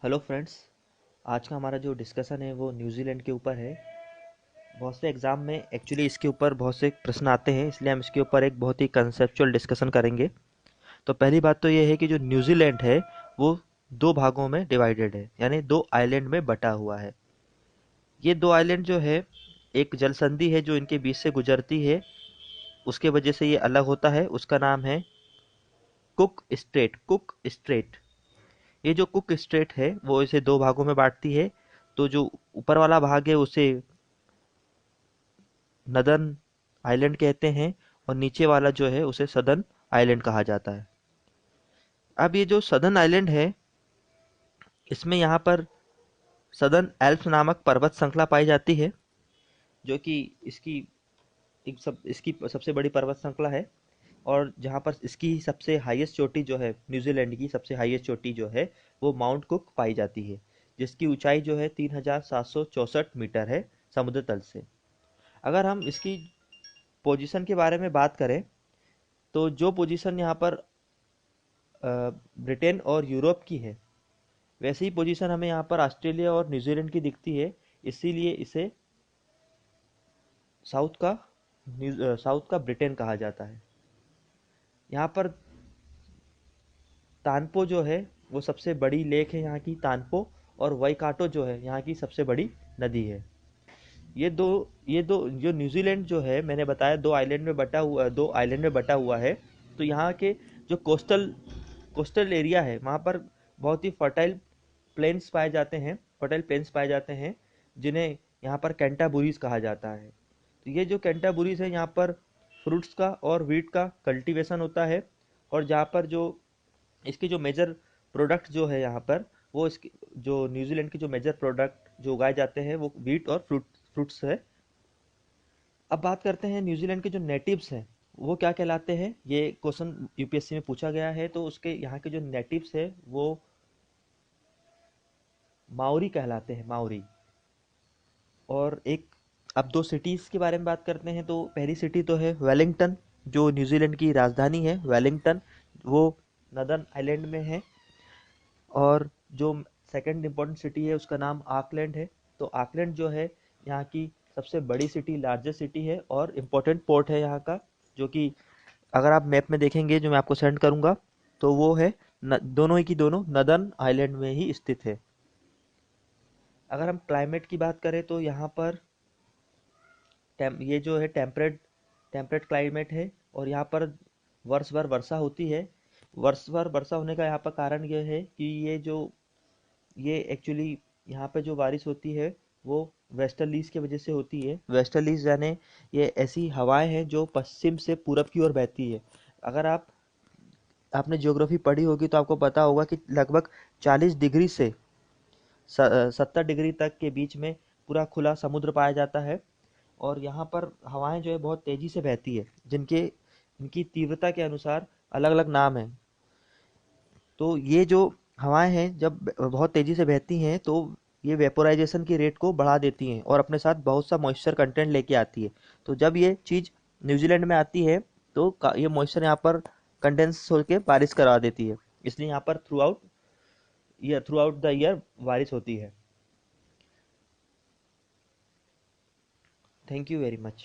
Hello friends. आज का हमारा जो डिस्कशन है वो न्यूजीलैंड के ऊपर है। बहुत से एग्ज़ाम में एक्चुअली इसके ऊपर बहुत से प्रश्न आते हैं, इसलिए हम इसके ऊपर एक बहुत ही कंसेप्चुअल डिस्कशन करेंगे। तो पहली बात तो ये है कि जो न्यूजीलैंड है वो दो भागों में डिवाइडेड है, यानी दो आइलैंड में बटा हुआ है। ये दो आइलैंड जो है, एक जल संधि है जो इनके बीच से गुजरती है, उसके वजह से ये अलग होता है। उसका नाम है कुक स्ट्रेट। ये जो कुक स्ट्रेट है वो इसे दो भागों में बांटती है। तो जो ऊपर वाला भाग है उसे नदर्न आइलैंड कहते हैं, और नीचे वाला जो है उसे सदर्न आइलैंड कहा जाता है। अब ये जो सदर्न आइलैंड है, इसमें यहाँ पर सदर्न एल्प्स नामक पर्वत श्रृंखला पाई जाती है, जो कि इसकी इसकी सबसे बड़ी पर्वत श्रृंखला है। और जहाँ पर इसकी सबसे हाईएस्ट चोटी जो है, न्यूजीलैंड की सबसे हाईएस्ट चोटी जो है, वो माउंट कुक पाई जाती है, जिसकी ऊंचाई जो है 3764 मीटर है समुद्र तल से। अगर हम इसकी पोजीशन के बारे में बात करें, तो जो पोजीशन यहाँ पर ब्रिटेन और यूरोप की है, वैसे ही पोजीशन हमें यहाँ पर ऑस्ट्रेलिया और न्यूजीलैंड की दिखती है। इसीलिए इसे साउथ का साउथ का ब्रिटेन कहा जाता है। यहाँ पर तानपो जो है वो सबसे बड़ी लेक है यहाँ की, तानपो। और वाईकाटो जो है यहाँ की सबसे बड़ी नदी है। ये दो जो न्यूजीलैंड जो है, मैंने बताया दो आइलैंड में बटा हुआ है। तो यहाँ के जो कोस्टल एरिया है, वहाँ पर बहुत ही फर्टाइल प्लेन्स पाए जाते हैं, जिन्हें यहाँ पर कैंटाबुरीज कहा जाता है। तो ये जो कैंटाबुरीज है, यहाँ पर फ्रूट्स का और वीट का कल्टीवेशन होता है। और जहाँ पर जो इसके जो मेजर प्रोडक्ट जो है यहाँ पर, वो इसके जो न्यूजीलैंड के जो मेजर प्रोडक्ट जो उगाए जाते हैं वो वीट और फ्रूट्स है। अब बात करते हैं न्यूजीलैंड के जो नेटिव्स हैं वो क्या कहलाते हैं। ये क्वेश्चन यूपीएससी में पूछा गया है। तो उसके यहाँ के जो नेटिव्स है वो माओरी कहलाते हैं, माओरी। और एक अब दो सिटीज़ के बारे में बात करते हैं। तो पहली सिटी तो है वेलिंगटन, जो न्यूजीलैंड की राजधानी है वेलिंगटन, वो नदर्न आइलैंड में है। और जो सेकंड इम्पोर्टेंट सिटी है उसका नाम आकलैंड है। तो आकलैंड जो है यहाँ की सबसे बड़ी सिटी, लार्जेस्ट सिटी है, और इम्पोर्टेंट पोर्ट है यहाँ का, जो कि अगर आप मैप में देखेंगे जो मैं आपको सेंड करूँगा, तो वो है दोनों ही की दोनों नदर्न आइलैंड में ही स्थित है। अगर हम क्लाइमेट की बात करें तो यहाँ पर ये जो है टेम्परेट क्लाइमेट है। और यहाँ पर वर्ष भर वर्षा होती है। वर्ष भर वर्षा होने का यहाँ पर कारण यह है कि ये एक्चुअली यहाँ पे जो बारिश होती है वो वेस्टर्लीज की वजह से होती है। वेस्टर्लीज यानी ये ऐसी हवाएं हैं जो पश्चिम से पूरब की ओर बहती है। अगर आपने ज्योग्राफी पढ़ी होगी तो आपको पता होगा कि लगभग 40 डिग्री से 70 डिग्री तक के बीच में पूरा खुला समुद्र पाया जाता है। और यहाँ पर हवाएं जो है बहुत तेजी से बहती है, जिनके इनकी तीव्रता के अनुसार अलग अलग नाम है। तो ये जो हवाएं हैं जब बहुत तेजी से बहती हैं, तो ये वेपोराइजेशन की रेट को बढ़ा देती हैं और अपने साथ बहुत सा मॉइस्चर कंटेंट लेके आती है। तो जब ये चीज़ न्यूजीलैंड में आती है तो ये मॉइस्चर यहाँ पर कंडेंस होकर बारिश करा देती है। इसलिए यहाँ पर थ्रू आउट द ईयर बारिश होती है। Thank you very much.